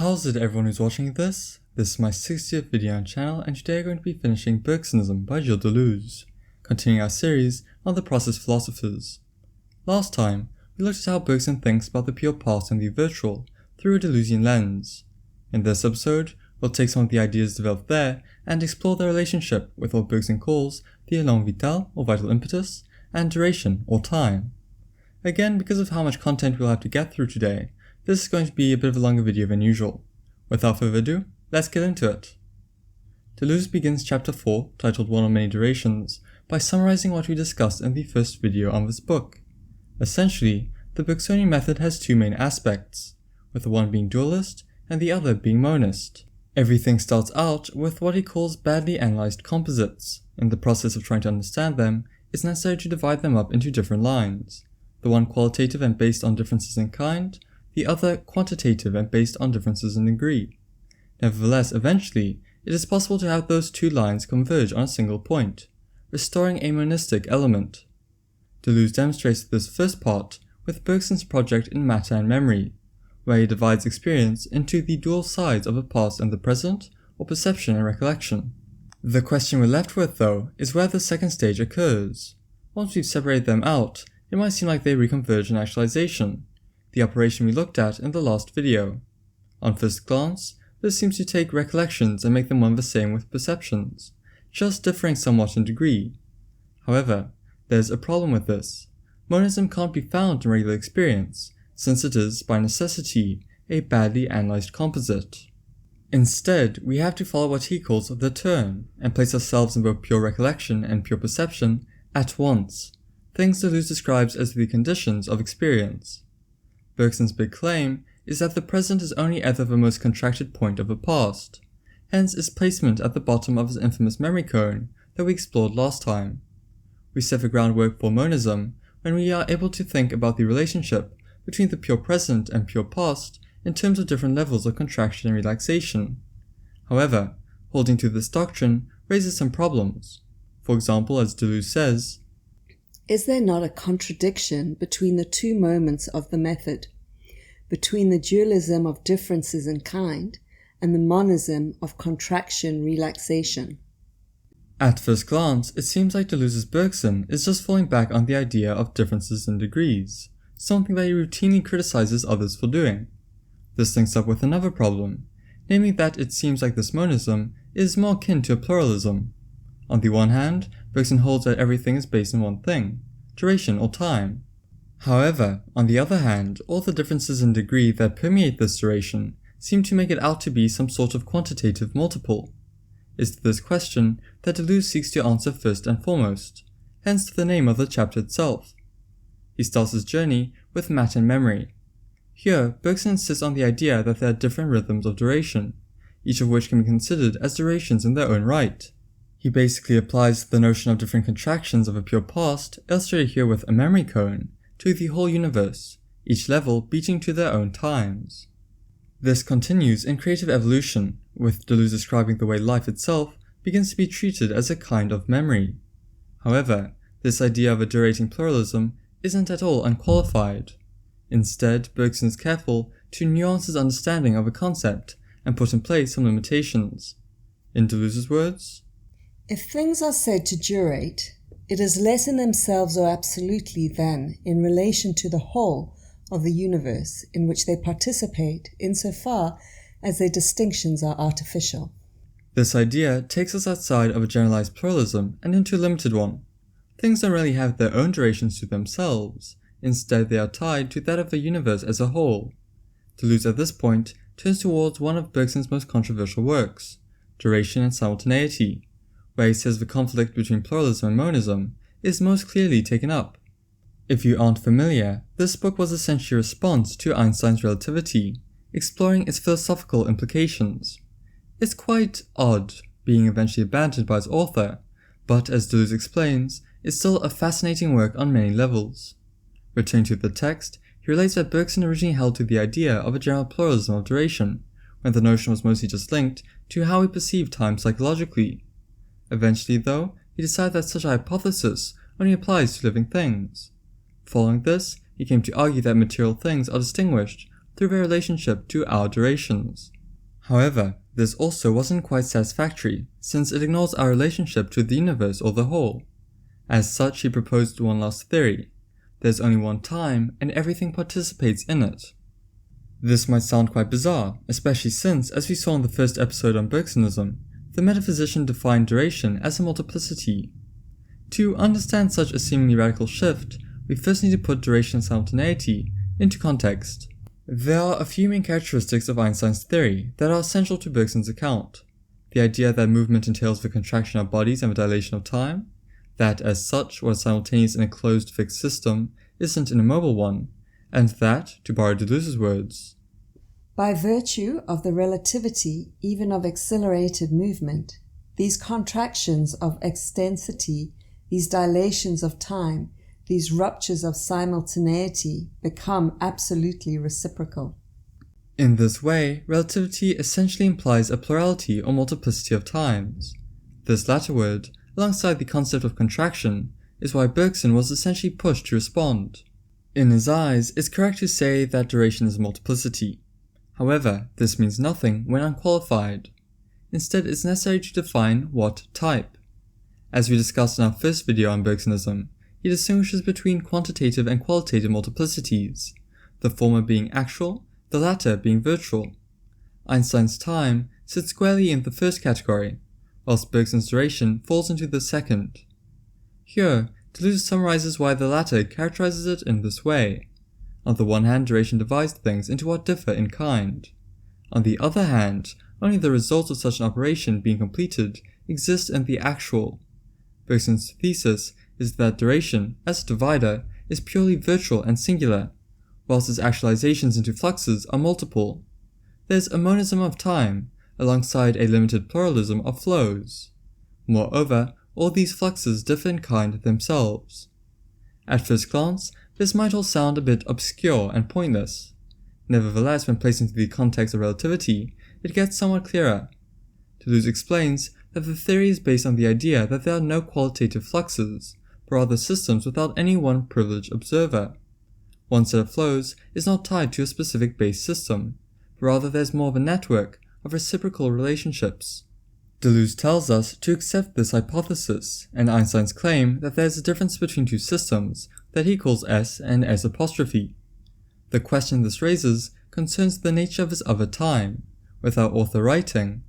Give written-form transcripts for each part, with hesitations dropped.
How's it everyone who's watching this? This is my 60th video on the channel, and today we're going to be finishing Bergsonism by Gilles Deleuze, continuing our series on the process philosophers. Last time, we looked at how Bergson thinks about the pure past and the virtual through a Deleuzian lens. In this episode, we'll take some of the ideas developed there and explore their relationship with what Bergson calls the Élan vital, or vital impetus, and duration, or time. Again, because of how much content we'll have to get through today, this is going to be a bit of a longer video than usual. Without further ado, let's get into it. Deleuze begins chapter 4, titled One of Many Durations, by summarizing what we discussed in the first video on this book. Essentially, the Bergsonian method has two main aspects, with the one being dualist and the other being monist. Everything starts out with what he calls badly analyzed composites. In the process of trying to understand them, it's necessary to divide them up into different lines, the one qualitative and based on differences in kind, the other quantitative and based on differences in degree. Nevertheless, eventually, it is possible to have those two lines converge on a single point, restoring a monistic element. Deleuze demonstrates this first part with Bergson's project in Matter and Memory, where he divides experience into the dual sides of the past and the present, or perception and recollection. The question we're left with, though, is where the second stage occurs. Once we've separated them out, it might seem like they reconverge in actualization, the operation we looked at in the last video. On first glance, this seems to take recollections and make them one the same with perceptions, just differing somewhat in degree. However, there's a problem with this. Monism can't be found in regular experience, since it is, by necessity, a badly analyzed composite. Instead, we have to follow what he calls the turn, and place ourselves in both pure recollection and pure perception at once, things Deleuze describes as the conditions of experience. Bergson's big claim is that the present is only ever the most contracted point of the past, hence its placement at the bottom of his infamous memory cone that we explored last time. We set the groundwork for monism when we are able to think about the relationship between the pure present and pure past in terms of different levels of contraction and relaxation. However, holding to this doctrine raises some problems. For example, as Deleuze says, is there not a contradiction between the two moments of the method, between the dualism of differences in kind and the monism of contraction-relaxation? At first glance, it seems like Deleuze's Bergson is just falling back on the idea of differences in degrees, something that he routinely criticizes others for doing. This links up with another problem, namely that it seems like this monism is more akin to a pluralism. On the one hand, Bergson holds that everything is based on one thing, duration or time. However, on the other hand, all the differences in degree that permeate this duration seem to make it out to be some sort of quantitative multiple. It's to this question that Deleuze seeks to answer first and foremost, hence the name of the chapter itself. He starts his journey with Matter and Memory. Here, Bergson insists on the idea that there are different rhythms of duration, each of which can be considered as durations in their own right. He basically applies the notion of different contractions of a pure past, illustrated here with a memory cone, to the whole universe, each level beating to their own times. This continues in creative evolution, with Deleuze describing the way life itself begins to be treated as a kind of memory. However, this idea of a durating pluralism isn't at all unqualified. Instead, Bergson is careful to nuance his understanding of a concept and put in place some limitations. In Deleuze's words, if things are said to durate, it is less in themselves or absolutely than in relation to the whole of the universe in which they participate insofar as their distinctions are artificial. This idea takes us outside of a generalized pluralism and into a limited one. Things don't really have their own durations to themselves, instead they are tied to that of the universe as a whole. Deleuze at this point turns towards one of Bergson's most controversial works, Duration and Simultaneity, where he says the conflict between pluralism and monism is most clearly taken up. If you aren't familiar, this book was essentially a response to Einstein's relativity, exploring its philosophical implications. It's quite odd, being eventually abandoned by its author, but as Deleuze explains, it's still a fascinating work on many levels. Returning to the text, he relates that Bergson originally held to the idea of a general pluralism of duration, when the notion was mostly just linked to how we perceive time psychologically. Eventually, though, he decided that such a hypothesis only applies to living things. Following this, he came to argue that material things are distinguished through their relationship to our durations. However, this also wasn't quite satisfactory, since it ignores our relationship to the universe or the whole. As such, he proposed one last theory. There's only one time, and everything participates in it. This might sound quite bizarre, especially since, as we saw in the first episode on Bergsonism, the metaphysician defined duration as a multiplicity. To understand such a seemingly radical shift, we first need to put duration and simultaneity into context. There are a few main characteristics of Einstein's theory that are essential to Bergson's account. The idea that movement entails the contraction of bodies and the dilation of time, that as such what is simultaneous in a closed fixed system isn't an immobile one, and that, to borrow Deleuze's words, by virtue of the relativity even of accelerated movement, these contractions of extensity, these dilations of time, these ruptures of simultaneity become absolutely reciprocal. In this way, relativity essentially implies a plurality or multiplicity of times. This latter word, alongside the concept of contraction, is why Bergson was essentially pushed to respond. In his eyes, it's correct to say that duration is a multiplicity. However, this means nothing when unqualified. Instead, it's necessary to define what type. As we discussed in our first video on Bergsonism, he distinguishes between quantitative and qualitative multiplicities, the former being actual, the latter being virtual. Einstein's time sits squarely in the first category, whilst Bergson's duration falls into the second. Here, Deleuze summarizes why the latter characterizes it in this way. On the one hand, duration divides things into what differ in kind. On the other hand, only the results of such an operation being completed exist in the actual. Bergson's thesis is that duration, as a divider, is purely virtual and singular, whilst its actualizations into fluxes are multiple. There's a monism of time, alongside a limited pluralism of flows. Moreover, all these fluxes differ in kind themselves. At first glance, this might all sound a bit obscure and pointless. Nevertheless, when placed into the context of relativity, it gets somewhat clearer. Deleuze explains that the theory is based on the idea that there are no qualitative fluxes, but rather systems without any one privileged observer. One set of flows is not tied to a specific base system, but rather there's more of a network of reciprocal relationships. Deleuze tells us to accept this hypothesis, and Einstein's claim that there's a difference between two systems that he calls S and S apostrophe. The question this raises concerns the nature of his other time, with our author writing,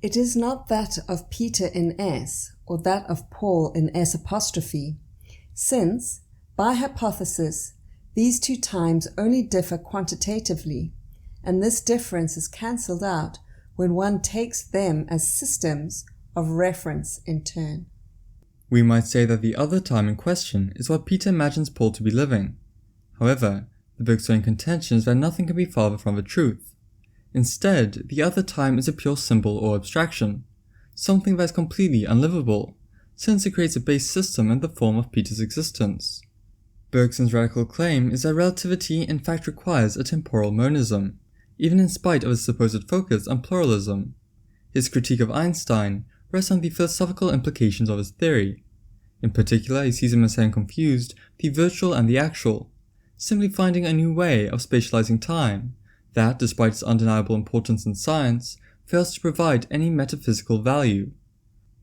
it is not that of Peter in S, or that of Paul in S apostrophe, since, by hypothesis, these two times only differ quantitatively, and this difference is cancelled out when one takes them as systems of reference in turn. We might say that the other time in question is what Peter imagines Paul to be living. However, the Bergsonian contention is that nothing can be farther from the truth. Instead, the other time is a pure symbol or abstraction, something that is completely unlivable, since it creates a base system in the form of Peter's existence. Bergson's radical claim is that relativity in fact requires a temporal monism, even in spite of his supposed focus on pluralism. His critique of Einstein rests on the philosophical implications of his theory. In particular, he sees him as having confused the virtual and the actual, simply finding a new way of spatializing time that, despite its undeniable importance in science, fails to provide any metaphysical value.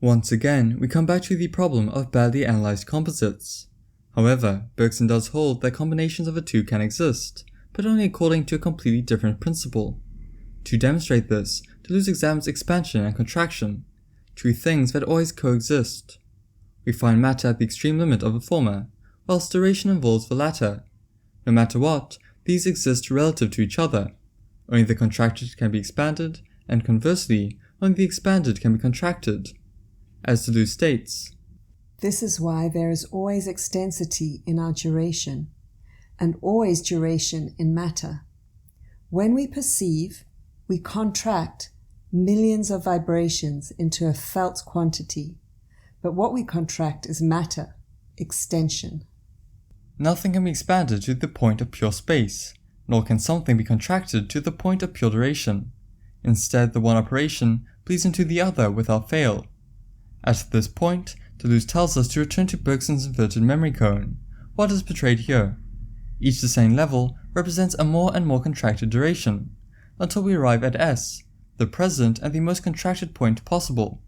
Once again, we come back to the problem of badly analyzed composites. However, Bergson does hold that combinations of the two can exist, but only according to a completely different principle. To demonstrate this, Deleuze examines expansion and contraction, two things that always coexist. We find matter at the extreme limit of the former, whilst duration involves the latter. No matter what, these exist relative to each other. Only the contracted can be expanded, and conversely, only the expanded can be contracted. As Deleuze states, this is why there is always extensity in our duration, and always duration in matter. When we perceive, we contract millions of vibrations into a felt quantity, but what we contract is matter, extension. Nothing can be expanded to the point of pure space, nor can something be contracted to the point of pure duration. Instead, the one operation bleeds into the other without fail. At this point, Deleuze tells us to return to Bergson's inverted memory cone, what is portrayed here. Each descending level represents a more and more contracted duration, until we arrive at S, the present and the most contracted point possible.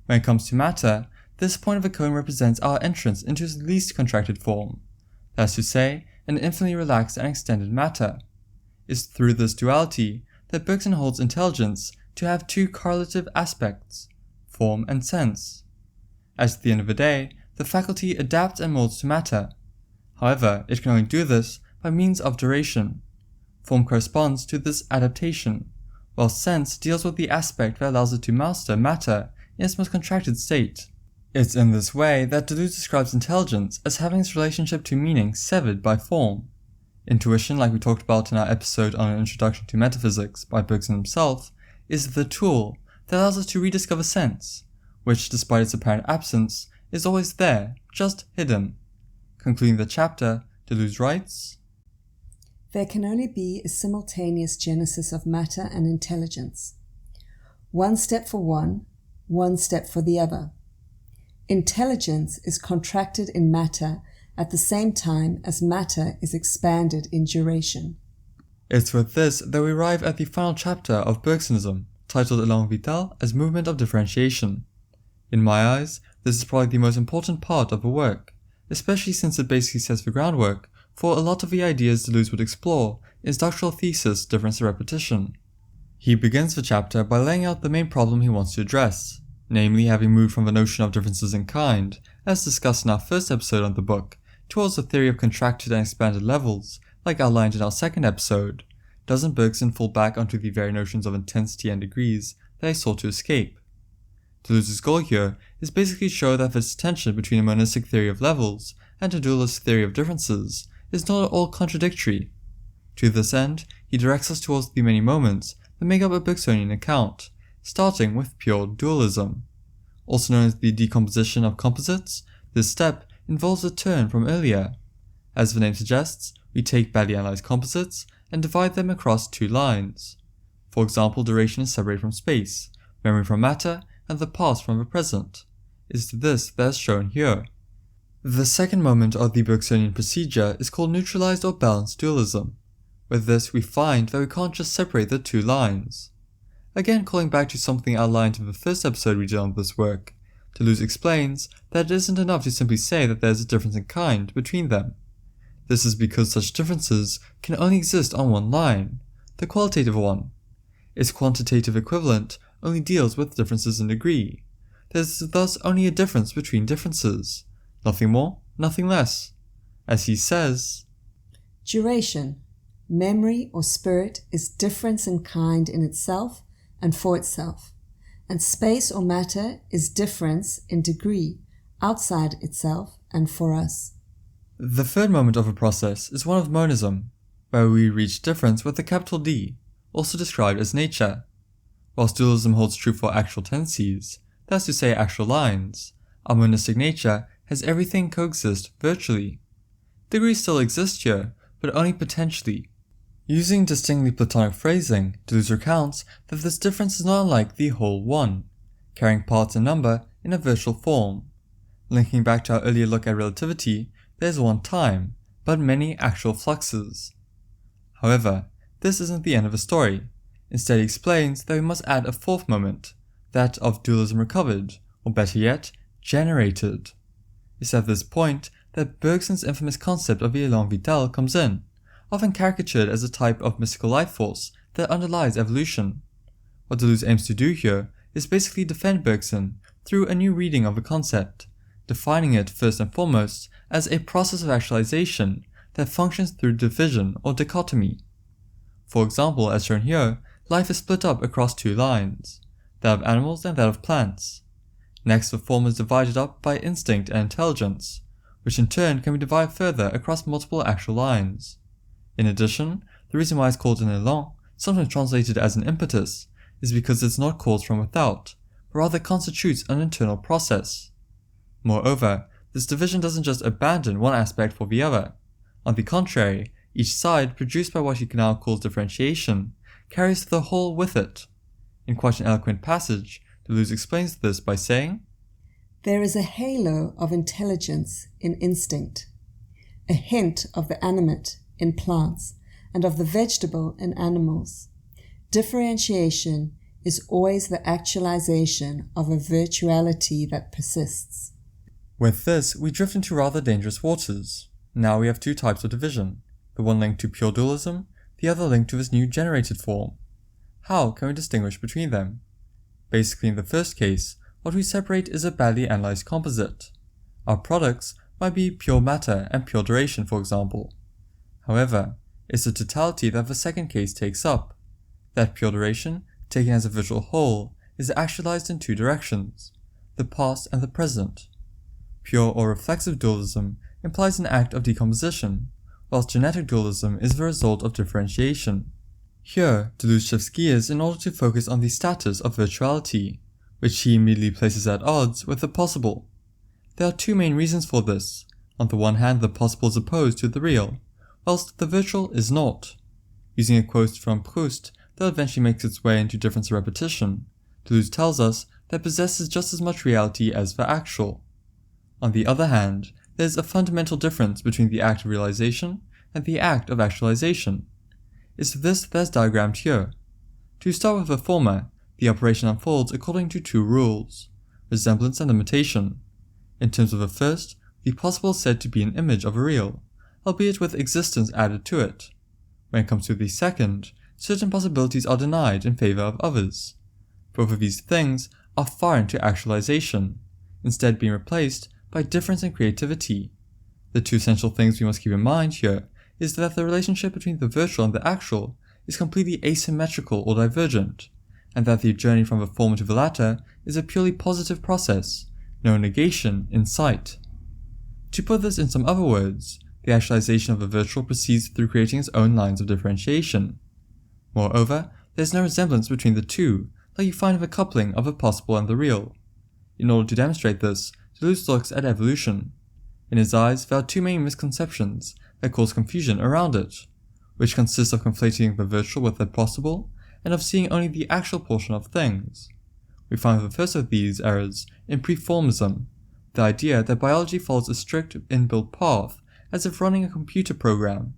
When it comes to matter, this point of a cone represents our entrance into its least contracted form, that is to say, an infinitely relaxed and extended matter. It's through this duality that Bergson holds intelligence to have two correlative aspects, form and sense. At the end of the day, the faculty adapts and molds to matter. However, it can only do this by means of duration. Form corresponds to this adaptation, while sense deals with the aspect that allows it to master matter in its most contracted state. It's in this way that Deleuze describes intelligence as having its relationship to meaning severed by form. Intuition, like we talked about in our episode on an introduction to metaphysics by Bergson himself, is the tool that allows us to rediscover sense, which, despite its apparent absence, is always there, just hidden. Concluding the chapter, Deleuze writes, "There can only be a simultaneous genesis of matter and intelligence. One step for one step for the other. Intelligence is contracted in matter at the same time as matter is expanded in duration." It's with this that we arrive at the final chapter of Bergsonism, titled Élan Vital as Movement of Differentiation. In my eyes, this is probably the most important part of the work, especially since it basically sets the groundwork for a lot of the ideas Deleuze would explore in his doctoral thesis Difference and Repetition. He begins the chapter by laying out the main problem he wants to address, namely having moved from the notion of differences in kind, as discussed in our first episode on the book, towards the theory of contracted and expanded levels, like outlined in our second episode. Doesn't Bergson fall back onto the very notions of intensity and degrees that he sought to escape? Deleuze's goal here is basically to show that this tension between a monistic theory of levels and a dualist theory of differences is not at all contradictory. To this end, he directs us towards the many moments that make up a Bergsonian account, starting with pure dualism. Also known as the decomposition of composites, this step involves a turn from earlier. As the name suggests, we take badly analyzed composites and divide them across two lines. For example, duration is separated from space, memory from matter, and the past from the present. It's this that is shown here. The second moment of the Bergsonian procedure is called neutralized or balanced dualism. With this, we find that we can't just separate the two lines. Again, calling back to something outlined in the first episode we did on this work, Deleuze explains that it isn't enough to simply say that there is a difference in kind between them. This is because such differences can only exist on one line, the qualitative one. Its quantitative equivalent only deals with differences in degree. There is thus only a difference between differences. Nothing more, nothing less. As he says, "Duration, memory or spirit, is difference in kind in itself and for itself, and space or matter is difference in degree outside itself and for us." The third moment of a process is one of monism, where we reach difference with a capital D, also described as nature. Whilst dualism holds true for actual tendencies, that's to say actual lines, our monistic nature has everything coexist virtually. Degrees still exist here, but only potentially. Using distinctly Platonic phrasing, Deleuze recounts that this difference is not unlike the whole one, carrying parts and number in a virtual form. Linking back to our earlier look at relativity, there is one time, but many actual fluxes. However, this isn't the end of the story. Instead, he explains that we must add a fourth moment, that of dualism recovered, or better yet, generated. It's at this point that Bergson's infamous concept of the Élan Vital comes in, often caricatured as a type of mystical life force that underlies evolution. What Deleuze aims to do here is basically defend Bergson through a new reading of the concept, defining it first and foremost as a process of actualization that functions through division or dichotomy. For example, as shown here, life is split up across two lines, that of animals and that of plants. Next, the former is divided up by instinct and intelligence, which in turn can be divided further across multiple actual lines. In addition, the reason why it's called an élan, sometimes translated as an impetus, is because it's not caused from without, but rather constitutes an internal process. Moreover, this division doesn't just abandon one aspect for the other. On the contrary, each side, produced by what he now calls differentiation, carries the whole with it. In quite an eloquent passage, Deleuze explains this by saying, "There is a halo of intelligence in instinct, a hint of the animate in plants, and of the vegetable in animals. Differentiation is always the actualization of a virtuality that persists. With this, we drift into rather dangerous waters. Now we have two types of division, the one linked to pure dualism, the other linked to this new generated form. How can we distinguish between them? Basically, in the first case, what we separate is a badly analyzed composite. Our products might be pure matter and pure duration, for example. However, it's the totality that the second case takes up. That pure duration, taken as a visual whole, is actualized in two directions, the past and the present. Pure or reflexive dualism implies an act of decomposition, whilst genetic dualism is the result of differentiation. Here, Deleuze shifts gears in order to focus on the status of virtuality, which he immediately places at odds with the possible. There are two main reasons for this. On the one hand, the possible is opposed to the real, whilst the virtual is not. Using a quote from Proust that eventually makes its way into Difference and Repetition, Deleuze tells us that it possesses just as much reality as the actual. On the other hand, there is a fundamental difference between the act of realization and the act of actualization. It's this that is diagrammed here. To start with the former, the operation unfolds according to two rules, resemblance and imitation. In terms of the first, the possible is said to be an image of a real, albeit with existence added to it. When it comes to the second, certain possibilities are denied in favor of others. Both of these things are foreign to actualization, instead being replaced by difference and creativity. The two essential things we must keep in mind here is that the relationship between the virtual and the actual is completely asymmetrical or divergent, and that the journey from the former to the latter is a purely positive process, no negation in sight. To put this in some other words, the actualization of the virtual proceeds through creating its own lines of differentiation. Moreover, there is no resemblance between the two, like you find with a coupling of the possible and the real. In order to demonstrate this, Deleuze looks at evolution. In his eyes, there are two main misconceptions that cause confusion around it, which consist of conflating the virtual with the possible, and of seeing only the actual portion of things. We find the first of these errors in preformism, the idea that biology follows a strict inbuilt path as if running a computer program.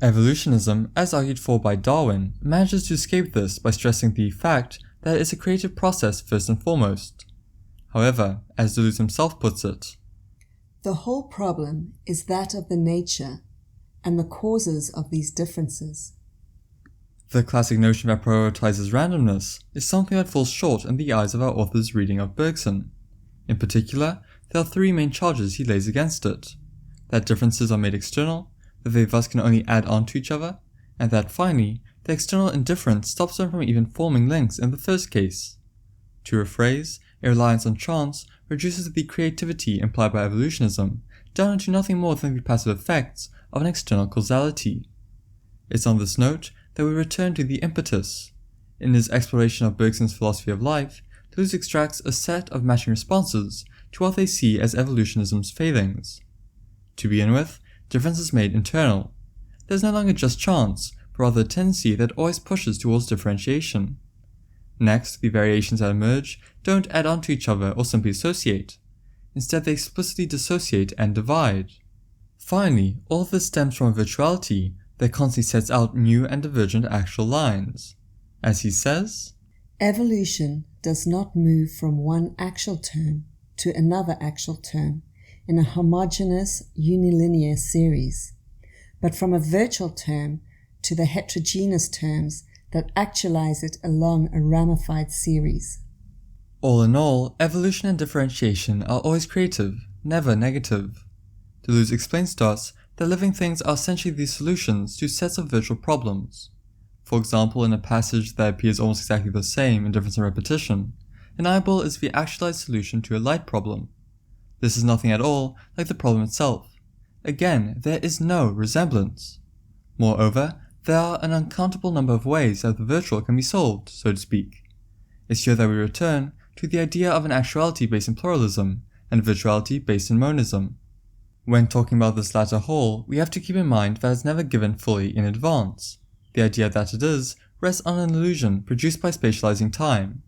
Evolutionism, as argued for by Darwin, manages to escape this by stressing the fact that it is a creative process first and foremost. However, as Deleuze himself puts it, the whole problem is that of the nature and the causes of these differences. The classic notion that prioritizes randomness is something that falls short in the eyes of our author's reading of Bergson. In particular, there are three main charges he lays against it: that differences are made external, that they thus can only add on to each other, and that finally, the external indifference stops them from even forming links in the first case. To rephrase, a reliance on chance reduces the creativity implied by evolutionism down into nothing more than the passive effects of an external causality. It's on this note that we return to the impetus. In his exploration of Bergson's philosophy of life, Deleuze extracts a set of matching responses to what they see as evolutionism's failings. To begin with, difference is made internal. There's no longer just chance, but rather a tendency that always pushes towards differentiation. Next, the variations that emerge don't add on to each other or simply associate. Instead, they explicitly dissociate and divide. Finally, all of this stems from a virtuality that constantly sets out new and divergent actual lines. As he says, evolution does not move from one actual term to another actual term in a homogeneous unilinear series, but from a virtual term to the heterogeneous terms that actualize it along a ramified series. All in all, evolution and differentiation are always creative, never negative. Deleuze explains to us that living things are essentially the solutions to sets of virtual problems. For example, in a passage that appears almost exactly the same in Difference and Repetition, an eyeball is the actualized solution to a light problem. This is nothing at all like the problem itself. Again, there is no resemblance. Moreover, there are an uncountable number of ways that the virtual can be solved, so to speak. It's here that we return to the idea of an actuality based in pluralism and virtuality based in monism. When talking about this latter whole, we have to keep in mind that it's never given fully in advance. The idea that it is rests on an illusion produced by spatializing time.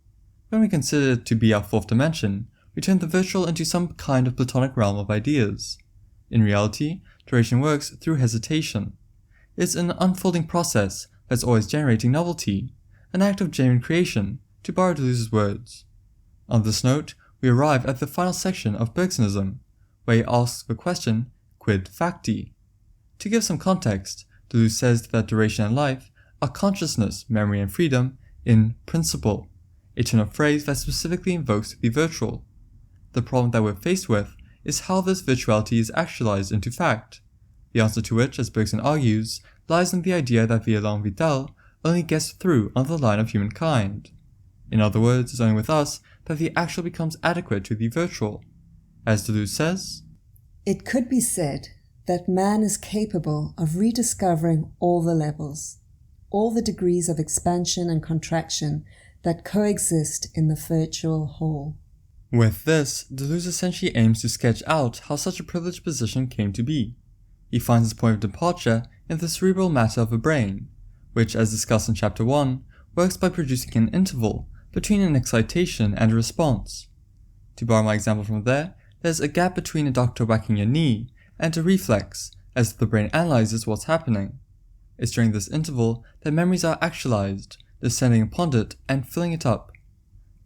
When we consider it to be our fourth dimension, we turn the virtual into some kind of platonic realm of ideas. In reality, duration works through hesitation. is an unfolding process that's always generating novelty, an act of genuine creation, to borrow Deleuze's words. On this note, we arrive at the final section of Bergsonism, where he asks the question, quid facti? To give some context, Deleuze says that duration and life are consciousness, memory, and freedom in principle, a turn of phrase that specifically invokes the virtual. The problem that we're faced with is how this virtuality is actualized into fact, the answer to which, as Bergson argues, lies in the idea that the élan vital only gets through on the line of humankind. In other words, it's only with us that the actual becomes adequate to the virtual. As Deleuze says, it could be said that man is capable of rediscovering all the levels, all the degrees of expansion and contraction that coexist in the virtual whole. With this, Deleuze essentially aims to sketch out how such a privileged position came to be. He finds his point of departure in the cerebral matter of the brain, which, as discussed in Chapter 1, works by producing an interval between an excitation and a response. To borrow my example from there's a gap between a doctor whacking your knee and a reflex as the brain analyzes what's happening. It's during this interval that memories are actualized, descending upon it and filling it up.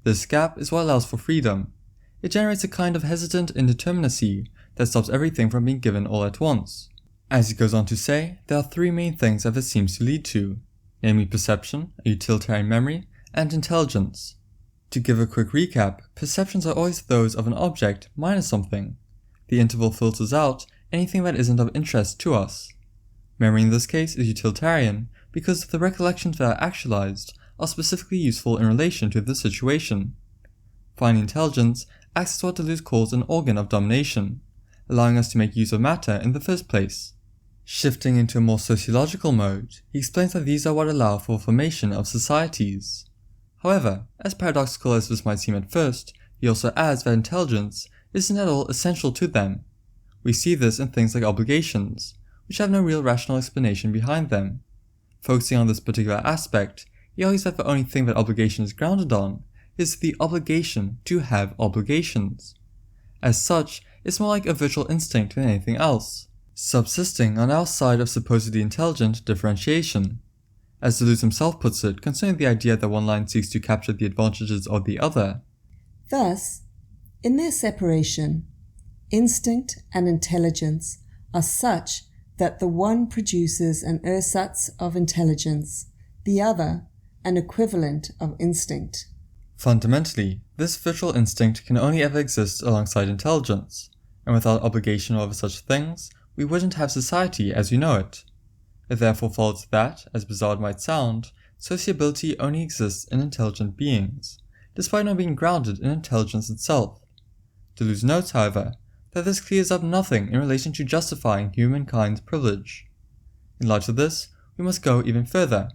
This gap is what allows for freedom. It generates a kind of hesitant indeterminacy that stops everything from being given all at once. As he goes on to say, there are three main things that this seems to lead to, namely perception, a utilitarian memory, and intelligence. To give a quick recap, perceptions are always those of an object minus something. The interval filters out anything that isn't of interest to us. Memory in this case is utilitarian because the recollections that are actualized are specifically useful in relation to the situation. Finally, intelligence acts as what Deleuze calls an organ of domination, allowing us to make use of matter in the first place. Shifting into a more sociological mode, he explains that these are what allow for the formation of societies. However, as paradoxical as this might seem at first, he also adds that intelligence isn't at all essential to them. We see this in things like obligations, which have no real rational explanation behind them. Focusing on this particular aspect, he argues that the only thing that obligation is grounded on is the obligation to have obligations. As such, it's more like a virtual instinct than anything else, subsisting on our side of supposedly intelligent differentiation. As Deleuze himself puts it concerning the idea that one line seeks to capture the advantages of the other. Thus, in their separation, instinct and intelligence are such that the one produces an ersatz of intelligence, the other an equivalent of instinct. Fundamentally, this virtual instinct can only ever exist alongside intelligence, and without obligation over such things, we wouldn't have society as we know it. It therefore follows that, as bizarre it might sound, sociability only exists in intelligent beings, despite not being grounded in intelligence itself. Deleuze notes, however, that this clears up nothing in relation to justifying humankind's privilege. In light of this, we must go even further,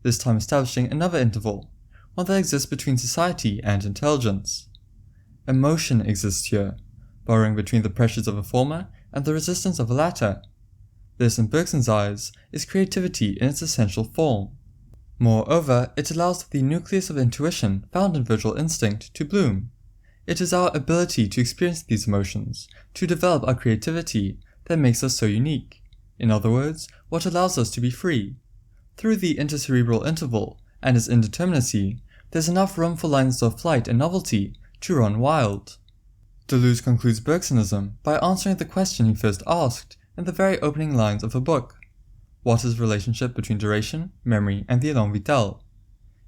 this time establishing another interval, one that exists between society and intelligence. Emotion exists here, borrowing between the pressures of the former and the resistance of the latter. This, in Bergson's eyes, is creativity in its essential form. Moreover, it allows the nucleus of intuition found in virtual instinct to bloom. It is our ability to experience these emotions, to develop our creativity, that makes us so unique. In other words, what allows us to be free. Through the intercerebral interval and its indeterminacy, there's enough room for lines of flight and novelty to run wild. Deleuze concludes Bergsonism by answering the question he first asked in the very opening lines of the book. What is the relationship between duration, memory, and the élan vital?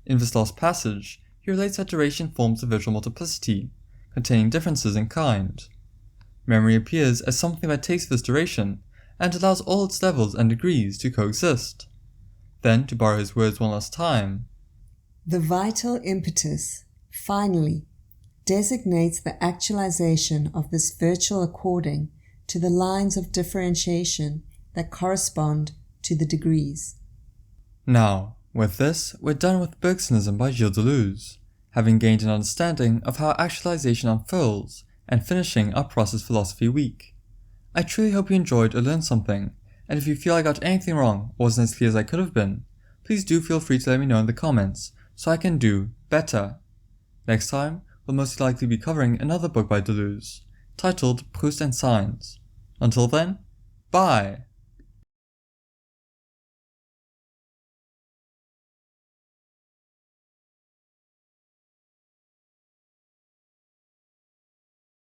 In this last passage, he relates that duration forms a virtual multiplicity, containing differences in kind. Memory appears as something that takes this duration and allows all its levels and degrees to coexist. Then, to borrow his words one last time, the vital impetus, finally, designates the actualization of this virtual according to the lines of differentiation that correspond to the degrees. Now, with this, we're done with Bergsonism by Gilles Deleuze, having gained an understanding of how actualization unfolds and finishing our process philosophy week. I truly hope you enjoyed or learned something, and if you feel I got anything wrong or wasn't as clear as I could have been, please do feel free to let me know in the comments so I can do better. Next time, we'll most likely be covering another book by Deleuze, titled Proust and Signs. Until then, bye!